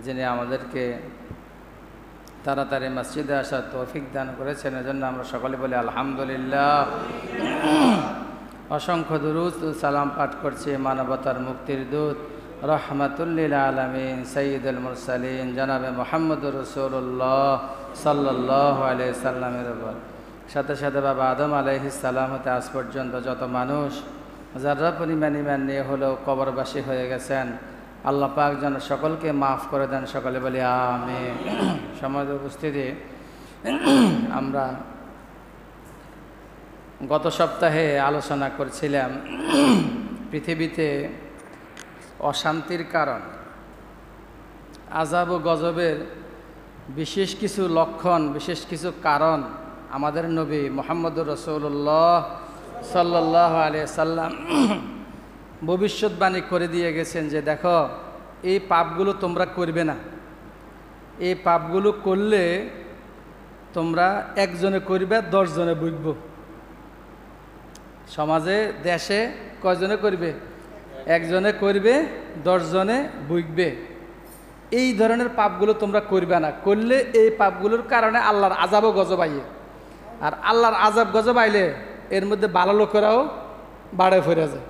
যিনি আমাদেরকে তাড়াতাড়ি মসজিদে আসার তৌফিক দান করেছেন, এজন্য আমরা সকলে বলি আলহামদুলিল্লাহ। অসংখ্য দুরূদ ও সালাম পাঠ করছি মানবতার মুক্তির দূত রহমাতুল্লিল আলামিন সাইয়্যিদুল মুরসালিন জনাবে মুহাম্মদুর রাসূলুল্লাহ সাল্লাল্লাহু আলাইহি সাল্লামের উপর। সাথে সাথে বাবা আদম আলাইহিস সালাম হতে আজ পর্যন্ত যত মানুষ যারা পরিমাণ ঈমান নিয়ে হলেও কবরবাসী হয়ে গেছেন, আল্লাহ পাক যেন সকলকে মাফ করে দেন, সকলে বলি আমিন। সমাজ উপস্থিতি, আমরা গত সপ্তাহে আলোচনা করছিলাম পৃথিবীতে অশান্তির কারণ, আযাব ও গজবের বিশেষ কিছু লক্ষণ, বিশেষ কিছু কারণ আমাদের নবী মুহাম্মদুর রাসূলুল্লাহ সাল্লাল্লাহু আলাইহি সাল্লাম ভবিষ্যৎবাণী করে দিয়ে গেছেন যে দেখো, এই পাপগুলো তোমরা করবে না, এই পাপগুলো করলে তোমরা একজনে করবে 10 জনে বুঝব। সমাজে দেশে কয়জনে করবে? একজনে করবে 10 জনে বুঝবে। এই ধরনের পাপগুলো তোমরা করবে না, করলে এই পাপগুলোর কারণে আল্লাহর আযাব ও গজব আইয়ে। আর আল্লাহর আযাব গজব আইলে এর মধ্যে ভালো লোকেরাও বাড়ে ফিরে যায়।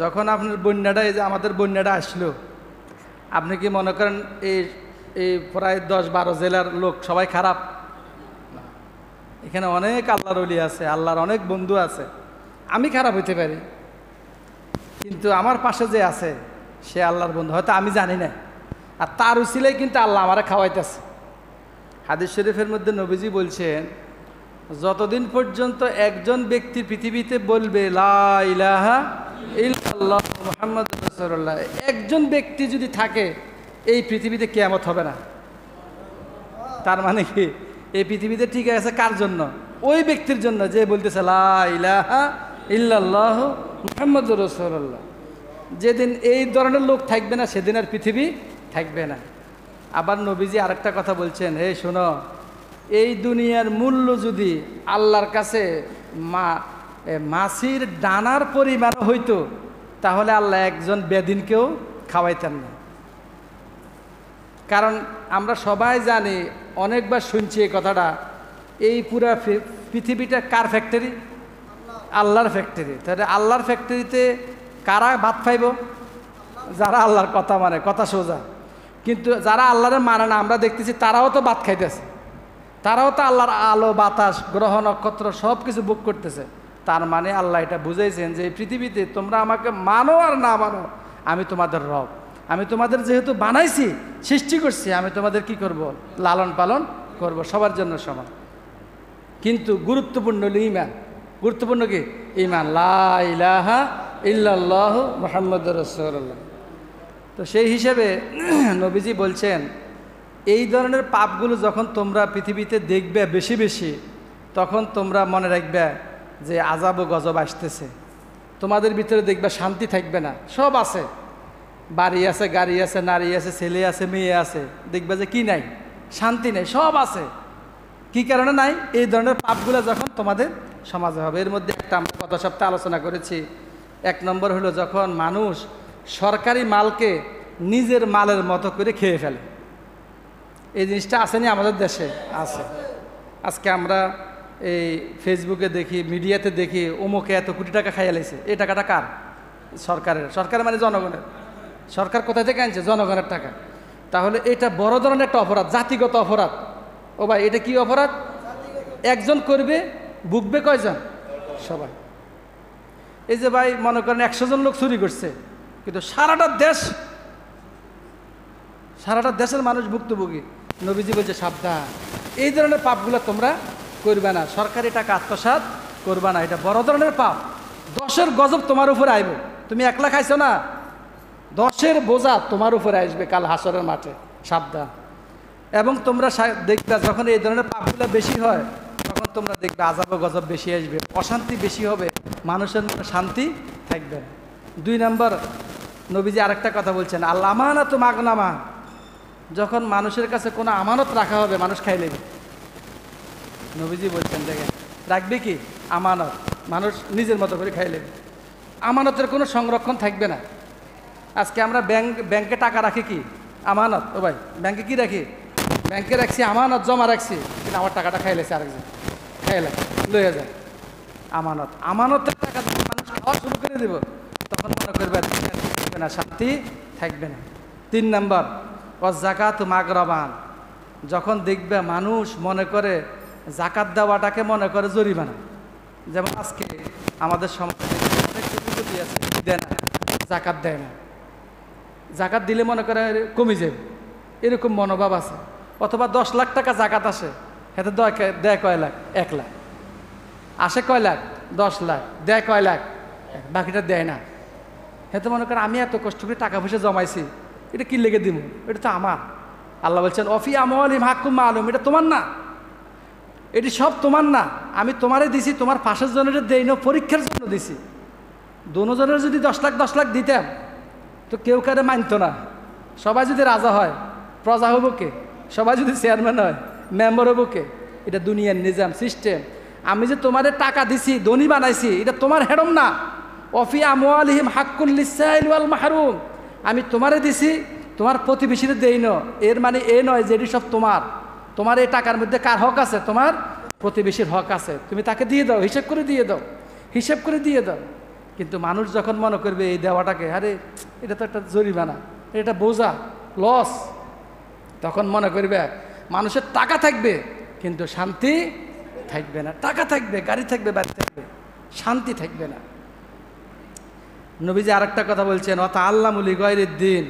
যখন আপনার বন্যাটা, এই যে আমাদের বন্যাটা আসলো, আপনি কি মনে করেন এই প্রায় 10-12 জেলার লোক সবাই খারাপ? এখানে অনেক আল্লাহর ওলি আছে, আল্লাহর অনেক বন্ধু আছে। আমি খারাপ হইতে পারি, কিন্তু আমার পাশে যে আছে সে আল্লাহর বন্ধু, হয়তো আমি জানি না, আর তার উসিলাই কিন্তু আল্লাহ আমারে খাওয়াইতেছে। হাদিস শরীফের মধ্যে নবীজি বলছেন, যতদিন পর্যন্ত একজন ব্যক্তি পৃথিবীতে বলবে লা ইলাহা ইল্লাল্লাহ মুহাম্মাদুর রাসূলুল্লাহ, একজন ব্যক্তি যদি থাকে, এই পৃথিবীতে কিয়ামত হবে না। তার মানে কি, এই পৃথিবীতে ঠিক আছে কার জন্য? ওই ব্যক্তির জন্য যে বলতেছে লা ইলাহা ইল্লাল্লাহ মুহাম্মাদুর রাসূলুল্লাহ। যেদিন এই ধরনের লোক থাকবে না, সেদিন আর পৃথিবী থাকবে না। আবার নবীজি আরেকটা কথা বলছেন, হে শোনো, এই দুনিয়ার মূল্য যদি আল্লাহর কাছে মাছির ডানার পরিমাণ হইতো, তাহলে আল্লাহ একজন বেদিনকেও খাওয়াইতেন না। কারণ আমরা সবাই জানি, অনেকবার শুনছি এই কথাটা, এই পুরা পৃথিবীটা কার ফ্যাক্টরি? আল্লাহর ফ্যাক্টরি। তাহলে আল্লাহর ফ্যাক্টরিতে কারা ভাত খাইব? যারা আল্লাহর কথা মানে, কথা সোজা। কিন্তু যারা আল্লাহরে মানে না, আমরা দেখতেছি তারাও তো ভাত খাইতেছে, তারাও তো আল্লাহর আলো বাতাস গ্রহ নক্ষত্র সব কিছু বুক করতেছে। তার মানে আল্লাহ এটা বুঝাইছেন যে এই পৃথিবীতে তোমরা আমাকে মানো আর না মানো, আমি তোমাদের রব, আমি তোমাদের যেহেতু বানাইছি, সৃষ্টি করছি, আমি তোমাদের কি করব? লালন পালন করব, সবার জন্য সমান। কিন্তু গুরুত্বপূর্ণ হলো ঈমান। গুরুত্বপূর্ণ কি? ঈমান, লা ইলাহা ইল্লাল্লাহু মুহাম্মাদুর রাসূলুল্লাহ। তো সেই হিসেবে নবীজি বলছেন, এই ধরনের পাপগুলো যখন তোমরা পৃথিবীতে দেখবে বেশি বেশি, তখন তোমরা মনে রাখবে যে আযাব ও গজব আসতেছে। তোমাদের ভিতরে দেখবে শান্তি থাকবে না। সব আছে, বাড়ি আছে, গাড়ি আছে, নারী আছে, ছেলে আছে, মেয়ে আছে, দেখবে যে কি নাই? শান্তি নেই, সব আছে। কি কারণে নাই? এই ধরনের পাপগুলো যখন তোমাদের সমাজে হবে। এর মধ্যে একটা আমরা গত সপ্তাহে আলোচনা করেছি। 1 নম্বর হলো যখন মানুষ সরকারি মালকে নিজের মালের মতো করে খেয়ে ফেলে। এই জিনিসটা আসেনি আমাদের দেশে? আছে। আজকে আমরা এই ফেসবুকে দেখি, মিডিয়াতে দেখি, অমুকে এত কোটি টাকা খাইয়া লাইছে। এই টাকাটা কার? সরকারের। সরকার মানে জনগণের। সরকার কোথা থেকে আনছে? জনগণের টাকা। তাহলে এটা বড় ধরনের একটা অপরাধ, জাতিগত অপরাধ। ও ভাই, এটা কি অপরাধ? একজন করবে, ভুগবে কয়জন? সবাই। এই যে ভাই মনে করেন 100 জন লোক চুরি করছে, কিন্তু সারাটা দেশের মানুষ ভুক্তভোগী। নবীজি বলছে সাবধান, এই ধরনের পাপগুলো তোমরা করবে না, সরকারি টাকা আত্মসাৎ করবে না, এটা বড় ধরনের পাপ। 10-এর গজব তোমার উপরে আইব। তুমি একলা খাইছো না, 10-এর বোঝা তোমার উপরে আসবে কাল হাসরের মাঠে, সাবধান। এবং তোমরা দেখবে যখন এই ধরনের পাপগুলো বেশি হয়, তখন তোমরা দেখবে আযাব ও গজব বেশি আসবে, অশান্তি বেশি হবে, মানুষের মনে শান্তি থাকবে না। 2 নম্বর, নবীজি আরেকটা কথা বলছেন, আল আমানাতু মাগনামা। যখন মানুষের কাছে কোনো আমানত রাখা হবে, মানুষ খাই নেবে। নবীজি বলছেন, দেখেন, রাখবে কি? আমানত। মানুষ নিজের মতো করে খাই নেবে। আমানতের কোনো সংরক্ষণ থাকবে না। আজকে আমরা ব্যাংকে টাকা রাখি কি? আমানত। ও ভাই ব্যাংকে কি রাখি? ব্যাংকে রাখছি আমানত, জমা রাখছি, কিন্তু আমার টাকাটা খাইলেছে আরেকজন, খাইলে লইয়া যায়। আমানত, আমানতের টাকা যখন মানুষ খাওয়া শুরু করে দেব তখন মনে করবে থাকবে না, শান্তি থাকবে না। 3 নম্বর জাকাত মাগরাবান, যখন দেখবে মানুষ মনে করে জাকাত দেওয়াটাকে মনে করে জরিমানা। যেমন আজকে আমাদের সমাজে অনেক কোটিপতি আছে দেয় না, জাকাত দেয় না, জাকাত দিলে মনে করে কমে যাবে, এরকম মনোভাব আছে। অথবা 10 লাখ টাকা জাকাত আসে, হাতে দেয় কয় লাখ? 1 লাখ। আসে কয় লাখ? 10 লাখ। দেয় কয় লাখ? বাকিটা দেয় না। হেতে মনে করে আমি এত কষ্ট করে টাকা পয়সা জমাইছি, এটা কি লেগে দিব? এটা তো আমার। আল্লাহ বলছেন অফি আমওয়ালিহিম হাক্কুম মালুম, এটা তোমার না, এটি সব তোমার না, আমি তোমারে দিছি, তোমার পাশের জনের দেই না, পরীক্ষার জন্য দিছি। দুজনের যদি 10 লাখ 10 লাখ দিতাম তো কেউ কারে মানতো না। সবাই যদি রাজা হয় প্রজা হবো কে? সবাই যদি চেয়ারম্যান হয় মেম্বার হবো কে? এটা দুনিয়ার নিজাম, সিস্টেম। আমি যে তোমারে টাকা দিছি, ধনী বানাইছি, এটা তোমার হেরম না। অফি আমওয়ালিহিম হাক্কুল লিসাইল ওয়াল মাহরুম, আমি তোমারে দিছি, তোমার প্রতিবেশীরে দেই না, এর মানে এ নয় যে এটি সব তোমার। তোমার এই টাকার মধ্যে কার হক আছে? তোমার প্রতিবেশীর হক আছে, তুমি তাকে দিয়ে দাও, হিসেব করে দিয়ে দাও, হিসেব করে দিয়ে দাও। কিন্তু মানুষ যখন মনে করবে এই দেওয়াটাকে আরে এটা তো একটা জরিমানা, এটা বোঝা, লস, তখন মনে করবে মানুষের টাকা থাকবে কিন্তু শান্তি থাকবে না। টাকা থাকবে, গাড়ি থাকবে, বাড়ি থাকবে, শান্তি থাকবে না। নবীজি আরেকটা কথা বলছেন অত আল্লামুলি গয়রের দিন,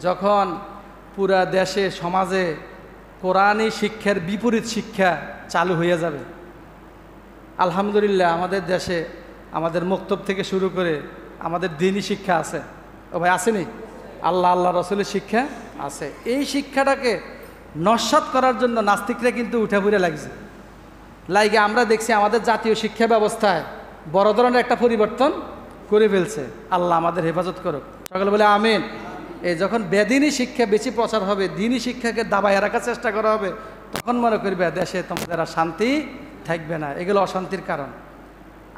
যখন পুরা দেশে সমাজে কোরআনী শিক্ষার বিপরীত শিক্ষা চালু হয়ে যাবে। আলহামদুলিল্লাহ আমাদের দেশে আমাদের মক্তব থেকে শুরু করে আমাদের দ্বীনি শিক্ষা আছে। ও ভাই আসেনি? আল্লাহ আল্লাহ রসুলের শিক্ষা আছে। এই শিক্ষাটাকে নস্যাৎ করার জন্য নাস্তিকরা কিন্তু উঠে পড়ে লাগছে। লাইগে আমরা দেখছি আমাদের জাতীয় শিক্ষা ব্যবস্থায় বড় ধরনের একটা পরিবর্তন করে ফেলছে। আল্লাহ আমাদের হেফাজত করুক, সকলে বলে আমিন। এই যখন বেদিনী শিক্ষা বেশি প্রচার হবে, দিনী শিক্ষাকে দাবায় রাখার চেষ্টা করা হবে, তখন মনে করবে দেশে তোমাদের আর শান্তি থাকবে না। এগুলো অশান্তির কারণ।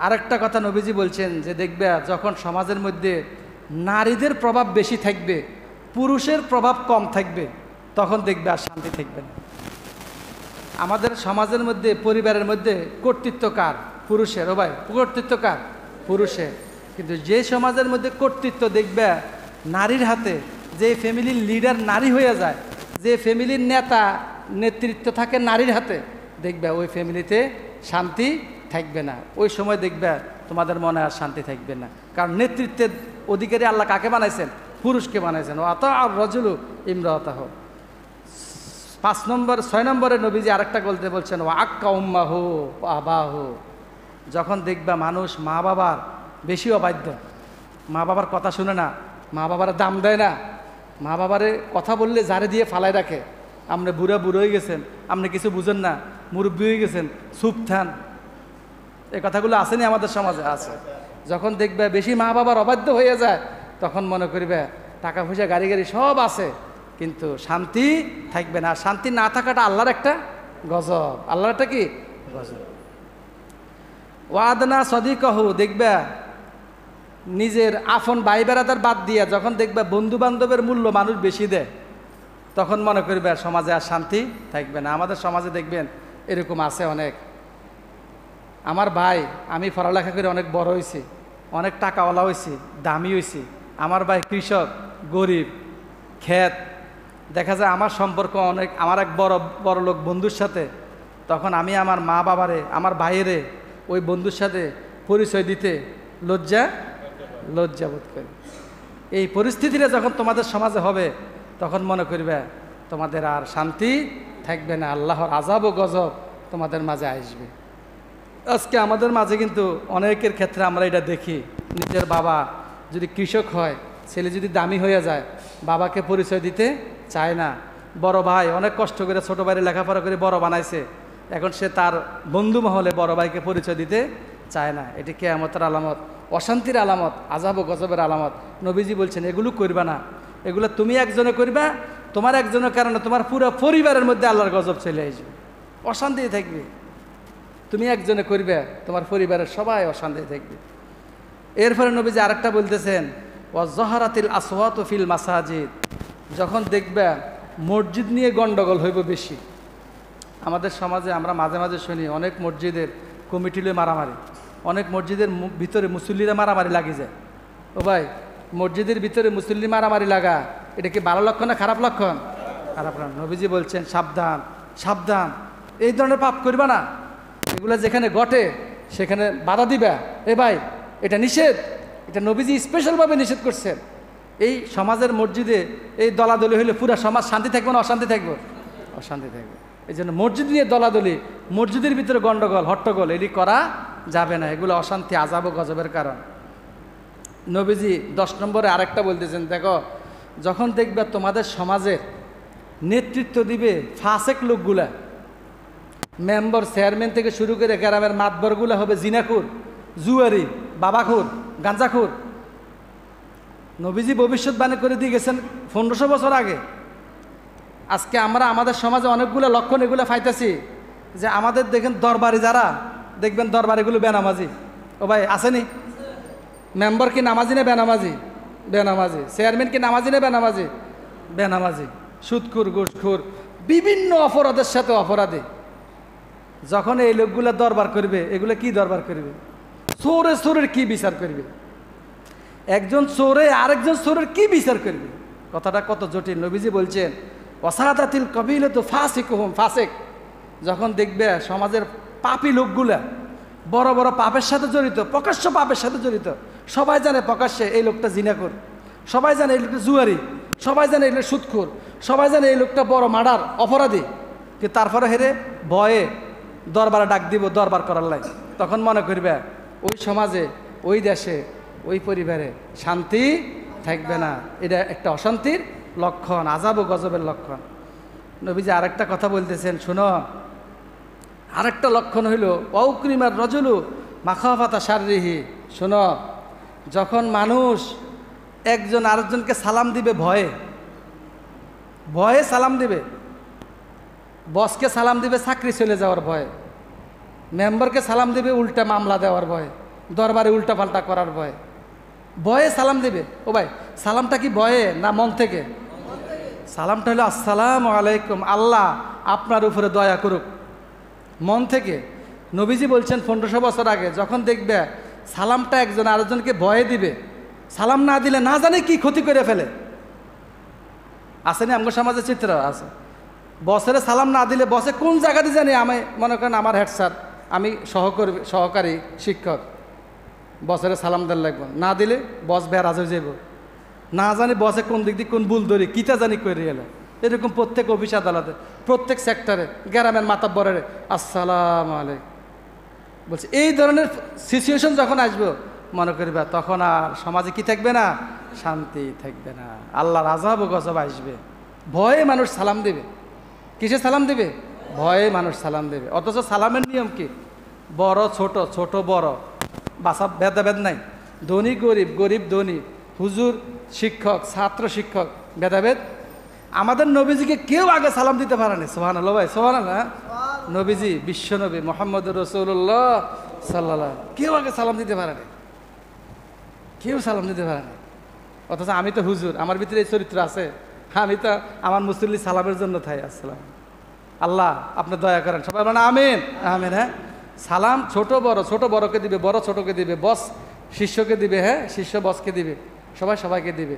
আরেকটা কথা নবীজি বলছেন যে দেখবে যখন সমাজের মধ্যে নারীদের প্রভাব বেশি থাকবে, পুরুষের প্রভাব কম থাকবে, তখন দেখবে আর শান্তি থাকবে না। আমাদের সমাজের মধ্যে পরিবারের মধ্যে কর্তৃত্ব কার? পুরুষের। ও ভাই কর্তৃত্ব কার? পুরুষের। কিন্তু যে সমাজের মধ্যে কর্তৃত্ব দেখবে নারীর হাতে, যে ফ্যামিলির লিডার নারী হয়ে যায়, যে ফ্যামিলির নেতা নেতৃত্ব থাকে নারীর হাতে, দেখবে ওই ফ্যামিলিতে শান্তি থাকবে না। ওই সময় দেখবে তোমাদের মনে আর শান্তি থাকবে না। কারণ নেতৃত্বের অধিকারী আল্লাহ কাকে বানাইছেন? পুরুষকে বানাইছেন। ও আতা আর রজুলু ইমরাতাহ। 6 নম্বরে নবীজি আরেকটা বলতে বলছেন ও আক্কা উম্মাহু আবাহু, যখন দেখবা মানুষ মা বাবার বেশি অবাধ্য, মা বাবার কথা শুনে না, মা বাবার দাম দেয় না, মা বাবারে কথা বললে জারে দিয়ে ফালাই রাখে। আপনি বুড়া হয়ে গেছেন, আপনি কিছু বুঝেন না, মুরব্বী হয়ে গেছেন, চুপ থান, এই কথাগুলো আসেনি আমাদের সমাজে? আছে। যখন দেখবে বেশি মা বাবার অবাধ্য হয়ে যায়, তখন মনে করবে টাকা পয়সা গাড়ি সব আছে কিন্তু শান্তি থাকবে না। শান্তি না থাকাটা আল্লাহর একটা গজব। আল্লাহর একটা কি গজব। ওয়াদনা সদিকহু, দেখবে নিজের আপন ভাই বেড়াদার বাদ দিয়া যখন দেখবে বন্ধু বান্ধবের মূল্য মানুষ বেশি দেয়, তখন মনে করবে সমাজে আর শান্তি থাকবে না। আমাদের সমাজে দেখবেন এরকম আছে অনেক। আমার ভাই, আমি পড়ালেখা করে অনেক বড় হয়েছি, অনেক টাকাওয়ালা হয়েছি, দামি হয়েছি, আমার ভাই কৃষক, গরিব, ক্ষেত। দেখা যায় আমার সম্পর্ক অনেক, আমার এক বড় লোক বন্ধুর সাথে, তখন আমি আমার মা বাবারে, আমার ভাইয়েরে ওই বন্ধুর সাথে পরিচয় দিতে লজ্জা বোধ করি। এই পরিস্থিতিটা যখন তোমাদের সমাজে হবে, তখন মনে করবে তোমাদের আর শান্তি থাকবে না, আল্লাহর আযাব ও গজব তোমাদের মাঝে আসবে। আজকে আমাদের মাঝে কিন্তু অনেকের ক্ষেত্রে আমরা এটা দেখি, নিজের বাবা যদি কৃষক হয়, ছেলে যদি দামি হয়ে যায়, বাবাকে পরিচয় দিতে চায় না। বড় ভাই অনেক কষ্ট করে ছোটো ভাইয়ের লেখাপড়া করে বড় বানাইছে, এখন সে তার বন্ধু মহলে বড় ভাইকে পরিচয় দিতে চায় না। এটি কিয়ামতের আলামত, অশান্তির আলামত, আযাব ও গজবের আলামত। নবীজি বলছেন এগুলো করবা না, এগুলো তুমি একজনে করবা, তোমার একজনের কারণে তোমার পুরো পরিবারের মধ্যে আল্লাহর গজব চলে আসবে, অশান্তি থাকবে। তুমি একজনে করবে, তোমার পরিবারের সবাই অশান্তি থাকবে। এরপরে নবীজি আরেকটা বলতেছেন ওয়াজহারাতিল আসওয়াতু ফিল মাসাজিদ, যখন দেখবে মসজিদ নিয়ে গণ্ডগোল হইব বেশি। আমাদের সমাজে আমরা মাঝে মাঝে শুনি অনেক মসজিদের কমিটিলে মারামারি, অনেক মসজিদের ভিতরে মুসল্লিরা মারামারি লাগি যায়। ও ভাই, মসজিদের ভিতরে মুসল্লি মারামারি লাগা এটা কি ভালো লক্ষণ না খারাপ লক্ষণ? খারাপ লক্ষণ। নবীজি বলছেন সাবধান সাবধান, এই ধরনের পাপ করবা না। এগুলো যেখানে ঘটে সেখানে বাধা দিবা। এ ভাই, এটা নিষেধ, এটা নবীজি স্পেশালভাবে নিষেধ করছেন। এই সমাজের মসজিদে এই দলাদলি হইলে পুরো সমাজ শান্তি থাকবে না অশান্তি থাকবে? অশান্তি থাকবে। এই জন্য মসজিদ নিয়ে দলাদলি, মসজিদের ভিতরে গণ্ডগোল হট্টগোল এটি করা যাবে না। এগুলো অশান্তি, আযাব ও গজবের কারণ। নবীজি 10 নম্বরে আরেকটা বলতেছেন, দেখো যখন দেখবে তোমাদের সমাজের নেতৃত্ব দিবে ফাসেক লোকগুলা, মেম্বার চেয়ারম্যান থেকে শুরু করে গ্রামের মাতবরগুলা হবে জিনাখুর, জুয়ারি, বাবাখুর, গাঁজাখুর। নবীজি ভবিষ্যৎবাণী করে দিয়ে গেছেন 1500 বছর আগে। আজকে আমরা আমাদের সমাজে অনেকগুলো লক্ষণ এগুলো পাইতেছি যে আমাদের দেখেন দরবারি যারা দেখবেন দরবারিগুলো বেনামাজি। ও ভাই আসেনি? মেম্বার কি নামাজি না বেনামাজি? বেনামাজি। চেয়ারম্যান কি নামাজি না বেনামাজি? বেনামাজি। সুদখুর, ঘুষখুর, বিভিন্ন অপরাধের সাথে অপরাধী। যখন এই লোকগুলো দরবার করবে, এগুলো কি দরবার করবে? চোরে চোরের কি বিচার করবে? একজন চোরে আরেকজন চোরের কি বিচার করবে? কথাটা কত জটিল। নবীজি বলছেন ওয়াসাদাতিল কবিলাতু ফাসিকুহুম ফাসিক। যখন দেখবে সমাজের পাপী লোকগুলা বড় বড় পাপের সাথে জড়িত, প্রকাশ্য পাপের সাথে জড়িত, সবাই জানে প্রকাশ্যে এই লোকটা জিনাখোর, সবাই জানে এই লোকটা জুয়ারি, সবাই জানে এই লোকটা সুদখোর, সবাই জানে এই লোকটা বড় মার্ডার অপরাধী, কিন্তু তারপরে হেরে ভয়ে দরবারে ডাক দিব দরবার করার লাই। তখন মনে করবে ওই সমাজে, ওই দেশে, ওই পরিবারে শান্তি থাকবে না। এটা একটা অশান্তির লক্ষণ, আযাব ও গজবের লক্ষণ। নবীজি আরেকটা কথা বলতেছেন, শোনো, আরেকটা লক্ষণ হইল অউক্রিমার রজুলু মাখাফাতা শাররিহি। শোনো, যখন মানুষ একজন আরেকজনকে সালাম দিবে ভয়ে, ভয়ে সালাম দিবে, বসকে সালাম দিবে চাকরি চলে যাওয়ার ভয়ে, মেম্বারকে সালাম দিবে উল্টা মামলা দেওয়ার ভয়ে, দরবারে উল্টা পাল্টা করার ভয়ে, ভয়ে সালাম দিবে। ও ভাই, সালামটা কি ভয়ে না মন থেকে? সালামটা হলো আসসালামু আলাইকুম, আল্লাহ আপনার উপরে দয়া করুক, মন থেকে। নবীজি বলছেন 1500 বছর আগে, যখন দেখবে সালামটা একজন আরেকজনকে ভয়ে দিবে, সালাম না দিলে না জানে কি ক্ষতি করে ফেলে। আসেনি আমগো সমাজে চিত্র আছে, বসের সালাম না দিলে বসে কোন জায়গাতে জানি, আমি মনে করেন আমার হেড স্যার, আমি সহকারী শিক্ষক, বসের সালাম দেওয়ার লাগবে, না দিলে বস বেরাজ হয়ে যাব, না জানি বসে কোন দিক দিয়ে কোন ভুল ধরি কিতা জানি করে এলো। এরকম প্রত্যেক অফিস আদালতে, প্রত্যেক সেক্টরে, গ্রামের মাতাব্বরের আসসালামু আলাইকুম বলছে। এই ধরনের সিচুয়েশন যখন আসবে মনে করবা তখন আর সমাজে কি থাকবে না? শান্তি থাকবে না, আল্লাহর আযাব ও গজব আসবে। ভয়ে মানুষ সালাম দেবে। কিসে সালাম দেবে? ভয়ে মানুষ সালাম দেবে। অথচ সালামের নিয়ম কি? বড় ছোট, ছোট বড়, বাসা ভেদাভেদ নাই, ধনী গরিব, গরিব ধনী, হুজুর শিক্ষক, ছাত্র শিক্ষক, ভেদাভেদ। আমাদের নবীজিকে কেউ আগে সালাম দিতে পারেনি। সুবহানাল্লাহ ভাই, সুবহানাল্লাহ। নবীজি বিশ্বনবী মুহাম্মদুর রাসূলুল্লাহ সাল্লাল্লাহু, কেউ আগে সালাম দিতে পারেনি, কেউ সালাম দিতে পারেনি। অথচ আমি তো হুজুর, আমার ভিতরে এই চরিত্র আছে, আমি তো আমার মুসল্লি সালামের জন্য থাই আসসালাম, আল্লাহ আপনি দয়া করেন, সবাই মানে আমিন আমিন। হ্যাঁ, সালাম ছোট বড়, ছোট বড়কে দিবে, বড় ছোটকে দিবে, বস শিষ্যকে দিবে, হ্যাঁ শিষ্য বসকে দিবে, সবাই সবাইকে দিবে।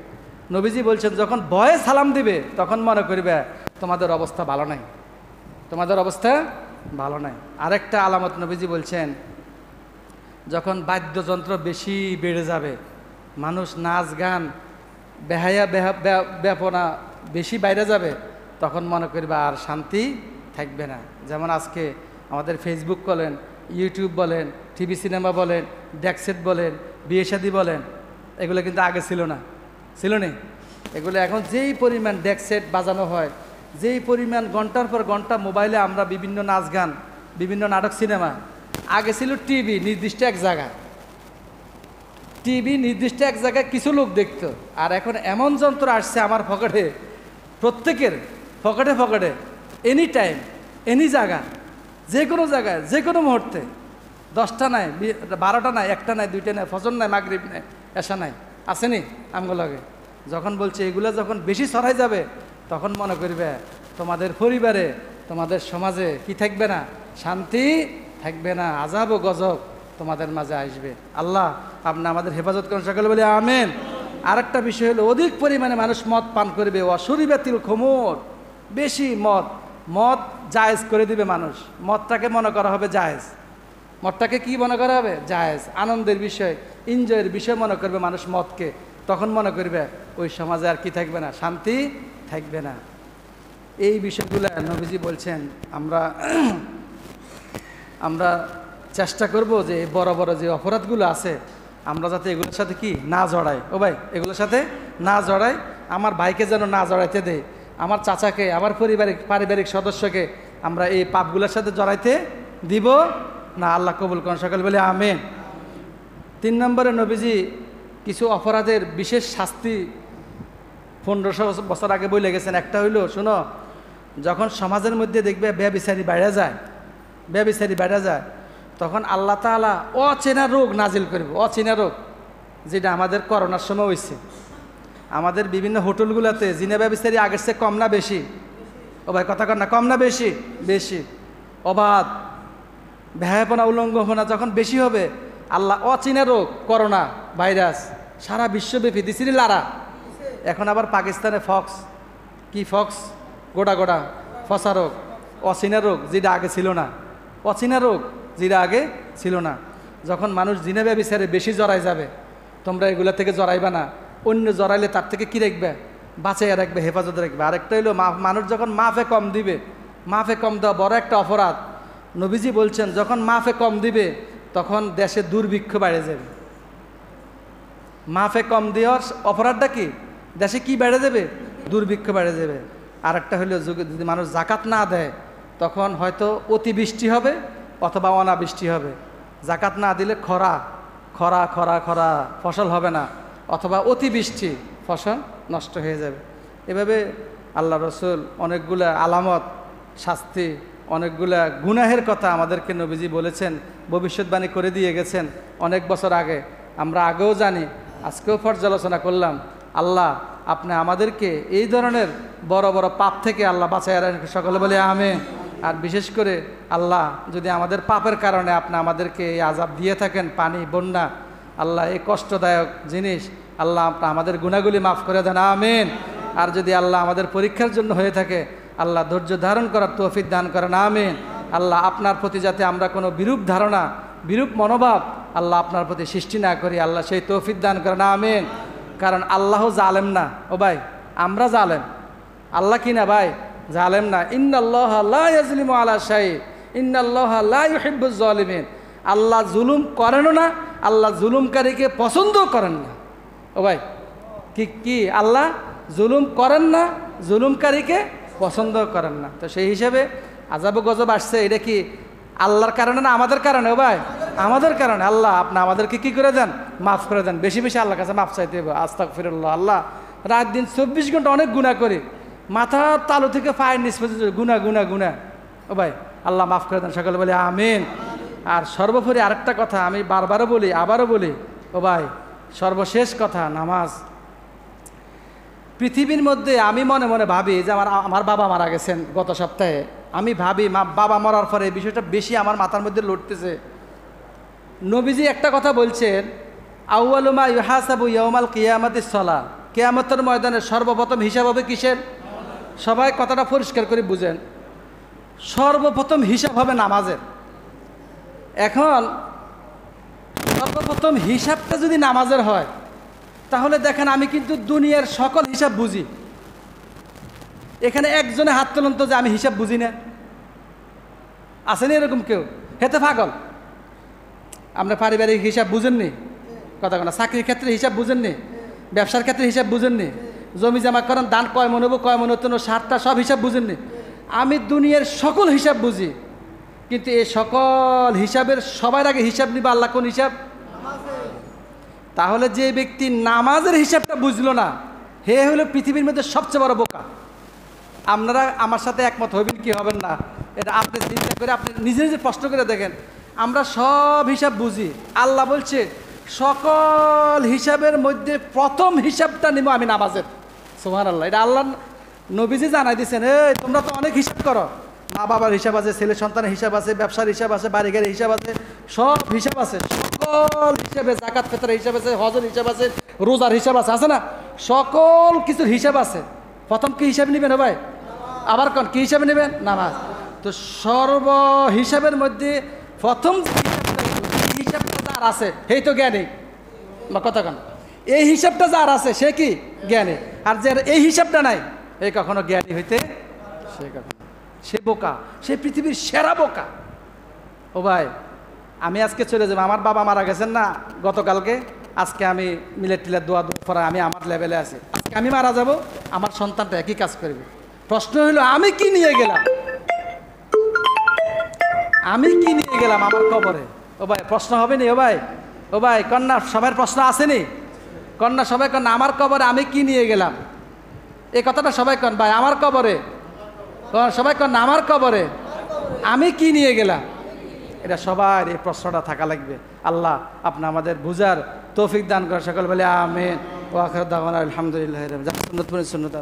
নবীজি বলছেন যখন ভয়ে সালাম দিবে তখন মনে করবে তোমাদের অবস্থা ভালো নাই, তোমাদের অবস্থা ভালো নাই। আরেকটা আলামত নবীজি বলছেন, যখন বাদ্যযন্ত্র বেশি বেড়ে যাবে, মানুষ নাচ গান বেহায়া ব্যাপনা বেশি বাইরে যাবে, তখন মনে করবে আর শান্তি থাকবে না। যেমন আজকে আমাদের ফেসবুক বলেন, ইউটিউব বলেন, টিভি সিনেমা বলেন, ডেকসেট বলেন, বিয়ে শাদী বলেন, এগুলো কিন্তু আগে ছিল না, ছিল না এগুলো। এখন যেই পরিমাণ ডেকসেট বাজানো হয়, যেই পরিমাণ ঘন্টার পর ঘন্টা মোবাইলে আমরা বিভিন্ন নাচ গান, বিভিন্ন নাটক সিনেমা। আগে ছিল টিভি নির্দিষ্ট এক জায়গায়, টিভি নির্দিষ্ট এক জায়গায় কিছু লোক দেখতো। আর এখন এমন যন্ত্র আসছে আমার পকেটে, প্রত্যেকের পকেটে পকেটে, এনি টাইম এনি জায়গা, যে কোনো জায়গায় যে কোনো মুহূর্তে, 10টা নাই, 12টা নাই, 1টা নাই, 2টা নাই, ফজর নাই, মাগরিব নাই, এশা নাই, আসেনি আমগো লাগে। যখন বলছে এগুলো যখন বেশি ছড়াই যাবে তখন মনে করবে তোমাদের পরিবারে তোমাদের সমাজে কি থাকবে না, শান্তি থাকবে না, আযাব ও গজব তোমাদের মাঝে আসবে। আল্লাহ আপনি আমাদের হেফাজত করেন, সকলে বলে আমিন। আরেকটা বিষয় হলো অধিক পরিমাণে মানুষ মদ পান করবে, অশরীবাতিল খুমুর, বেশি মদ জায়েজ করে দিবে মানুষ। মদটাকে মনে করা হবে জায়েজ, মদটাকে কি মনে করা হবে, জায়েজ, আনন্দের বিষয়, এনজয়ের বিষয় মনে করবে মানুষ মদকে। তখন মনে করবে ওই সমাজে আর কি থাকবে না, শান্তি থাকবে না। এই বিষয়গুলো নবীজি বলছেন আমরা চেষ্টা করব যে বড় বড় যে অপরাধগুলো আছে আমরা যাতে এগুলোর সাথে কি না জড়াই। ও ভাই, এগুলোর সাথে না জড়াই, আমার ভাইকে যেন না জড়াইতে দেয়, আমার চাচাকে, আমার পারিবারিক সদস্যকে আমরা এই পাপগুলোর সাথে জড়াইতে দিব না। আল্লাহ কবুল করুন, সকলে বলে আমিন। 3 নম্বরে নবীজি কিছু অপরাধের বিশেষ শাস্তি 1500 বছর আগে বলে গেছেন। একটা হইলো, শোনো, যখন সমাজের মধ্যে দেখবে ব্যভিচারী বাইরে যায় তখন আল্লাহ তাআলা অচেনা রোগ নাজিল করবে, অচেনা রোগ, যেটা আমাদের করোনার সময় হয়েছে। আমাদের বিভিন্ন হোটেলগুলোতে জিনা ব্যভিচারী আগের চেয়ে কম না বেশি? ও ভাই কথা কর না, কম না বেশি? বেশি। অবাধ ব্যয়াপনা উলঙ্ঘনা যখন বেশি হবে, আল্লাহ অচেনা রোগ করোনা ভাইরাস সারা বিশ্বব্যাপী দিছিলি লারা। এখন আবার পাকিস্তানে ফক্স গোড়া ফসা রোগ, অচেনা রোগ যেটা আগে ছিল না, অচেনা রোগ যেটা আগে ছিল না। যখন মানুষ জিনা ব্যভিচারে বেশি জড়াই যাবে, তোমরা এগুলা থেকে জড়াইবা না, অন্য জড়াইলে তার থেকে কী রাখবে, বাঁচাইয়া রাখবে, হেফাজতে রাখবে। আরেকটা হইলো মানুষ যখন মাফে কম দিবে, মাফে কম দেওয়া বড় একটা অপরাধ। নবীজি বলছেন যখন মাফে কম দিবে তখন দেশে দুর্ভিক্ষ বেড়ে যাবে। মাফে কম দেওয়ার অপরাধটা কি, দেশে কি বেড়ে যাবে, দুর্ভিক্ষ বেড়ে যাবে। আরেকটা হইলো যদি মানুষ জাকাত না দেয় তখন হয়তো অতিবৃষ্টি হবে অথবা অনাবৃষ্টি হবে। জাকাত না দিলে খরা ফসল হবে না, অথবা অতিবৃষ্টি, ফসল নষ্ট হয়ে যাবে। এভাবে আল্লাহ রসুল অনেকগুলা আলামত, শাস্তি, অনেকগুলা গুনাহের কথা আমাদেরকে নবীজি বলেছেন, ভবিষ্যৎবাণী করে দিয়ে গেছেন অনেক বছর আগে। আমরা আগেও জানি, আজকেও পর্যালোচনা করলাম। আল্লাহ আপনি আমাদেরকে এই ধরনের বড় বড় পাপ থেকে আল্লাহ বাঁচায় রাখেন, সকলে বলে আমিন। আর বিশেষ করে আল্লাহ যদি আমাদের পাপের কারণে আপনি আমাদেরকে এই আযাব দিয়ে থাকেন, পানি, বন্যা, আল্লাহ এই কষ্টদায়ক জিনিস, আল্লাহ আপনি আমাদের গুনাহগুলি মাফ করে দেন, আমিন। আর যদি আল্লাহ আমাদের পরীক্ষার জন্য হয়ে থাকে, আল্লাহ ধৈর্য ধারণ করার তৌফিক দান করেন, আমিন। আল্লাহ আপনার প্রতি যাতে আমরা কোনো বিরূপ ধারণা, বিরূপ মনোভাব আল্লাহ আপনার প্রতি সৃষ্টি না করি, আল্লাহ সেই তৌফিক দান করেন, আমিন। কারণ আল্লাহ জালেম না, ও ভাই, আমরা জালেম, আল্লাহ কি না ভাই, জালেম না। ইন্নাল্লাহা লা ইয়াজলিমু আলা শাই, ইন্নাল্লাহা লা ইউহিব্বুজ জালিমিন। আল্লাহ জুলুম করেনও না, আল্লাহ জুলুমকারীকে পছন্দও করেন না। ও ভাই, কি আল্লাহ জুলুম করেন না, জুলুমকারীকে পছন্দ করেন না। তো সেই হিসাবে আযাব গজব আসছে, এটা কি আল্লাহর কারণে না আমাদের কারণে? ও ভাই, আমাদের কারণে। আল্লাহ আপনি আমাদেরকে কি করে দেন, মাফ করে দেন। বেশি বেশি আল্লাহর কাছে মাফ চাইতে হবে, আস্তাগফিরুল্লাহ। আল্লাহ রাত দিন 24 ঘন্টা অনেক গুনাহ করি, মাথা তালু থেকে পায়ের নিচ পর্যন্ত গুনাহ। ও ভাই, আল্লাহ মাফ করে দেন, সকলে বলে আমিন। আর সর্বোপরি আরেকটা কথা আমি বারবারও বলি, আবারও বলি, ও ভাই, সর্বশেষ কথা, নামাজ। পৃথিবীর মধ্যে আমি মনে মনে ভাবি যে আমার বাবা মারা গেছেন গত সপ্তাহে, আমি ভাবি বাবা মরার পরে এই বিষয়টা বেশি আমার মাথার মধ্যে লড়তেছে। নবীজি একটা কথা বলছেন, আউয়ালু মা ইউহাসাবু ইয়াউমাল কিয়ামাতিস সালাহ, কিয়ামতের ময়দানে সর্বপ্রথম হিসাব হবে কিসের? সবাই কথাটা পরিষ্কার করে বুঝেন, সর্বপ্রথম হিসাব হবে নামাজের। এখন সর্বপ্রথম হিসাবটা যদি নামাজের হয়, তাহলে দেখেন আমি কিন্তু দুনিয়ার সকল হিসাব বুঝি। এখানে একজনে হাত তোলেন তো যে আমি হিসাব বুঝি না, আসেনি এরকম কেউ? হেতে পাগল। আমরা পারিবারিক হিসাব বুঝেননি, কথা না, চাকরির ক্ষেত্রে হিসাব বুঝেননি, ব্যবসার ক্ষেত্রে হিসাব বুঝেননি, জমি জমা করেন, দান কয় মন হবো, কয় মন হতো, সারটা সব হিসাব বুঝেননি। আমি দুনিয়ার সকল হিসাব বুঝি, কিন্তু এই সকল হিসাবের সবার আগে হিসাব নিবা আল্লাহ কোন হিসাব? তাহলে যে ব্যক্তি নামাজের হিসাবটা বুঝলো না, হে হলো পৃথিবীর মধ্যে সবচেয়ে বড় বোকা। আপনারা আমার সাথে একমত হবেন কি হবেন না, এটা আপনি চিন্তা করে আপনি নিজে নিজে প্রশ্ন করে দেখেন। আমরা সব হিসাব বুঝি, আল্লাহ বলছে সকল হিসাবের মধ্যে প্রথম হিসাবটা নিব আমি নামাজের। সুবহানাল্লাহ, এটা আল্লাহ নবীজি জানাই দিচ্ছেন। এই তোমরা তো অনেক হিসাব করো, মা বাবার হিসাব আছে, ছেলে সন্তানের হিসাব আছে, ব্যবসার হিসাব আছে, বাড়ি গাড়ির হিসাব আছে, সব হিসাব আছে। সকল হিসাবে জাকাত ফিতরের হিসাব আছে, হজের হিসাব আছে, রোজার হিসাব আছে, আছে না? সকল কিছুর হিসাব আছে। প্রথম কি হিসাব নেবেন ভাই? আবার কোন কি হিসাবে নেবেন? নামাজ। তো সর্ব হিসাবের মধ্যে প্রথম যে হিসাবটা যার আছে সেই তো জ্ঞানী বা কথা কন। এই হিসাবটা যার আছে সে কি জ্ঞানী, আর যার এই হিসাবটা নাই এই কখনো জ্ঞানী হইতে সে কখনো, সে বোকা, সে পৃথিবীর সেরা বোকা। ও ভাই, আমি আজকে চলে যাবো, আমার বাবা মারা গেছেন না গতকালকে, আজকে আমি মিলেট টিলের দোয়া পড়া, আমি আমার লেভেলে আছি, আজকে আমি মারা যাব, আমার সন্তানটা একই কাজ করবে। প্রশ্ন হইল আমি কি নিয়ে গেলাম, আমি কি নিয়ে গেলাম আমার কবরে? ও ভাই প্রশ্ন হবে নি? ও ভাই, ও ভাই কন্যা সবার প্রশ্ন আসেনি? কন্যা সবাই কন্যা আমার কবরে আমি কি নিয়ে গেলাম? এই কথাটা সবাই কন ভাই, আমার কবরে সবাই কন্যা আমার কবরে আমি কি নিয়ে গেলাম? এটা সবার এই প্রশ্নটা থাকা লাগবে। আল্লাহ আপনি আমাদের বুঝার তৌফিক দান করেন সকল বলে আমিন। ওয়া আখিরু দাওয়ানা আলহামদুলিল্লাহি রাব্বিল আলামিন। সুন্নাত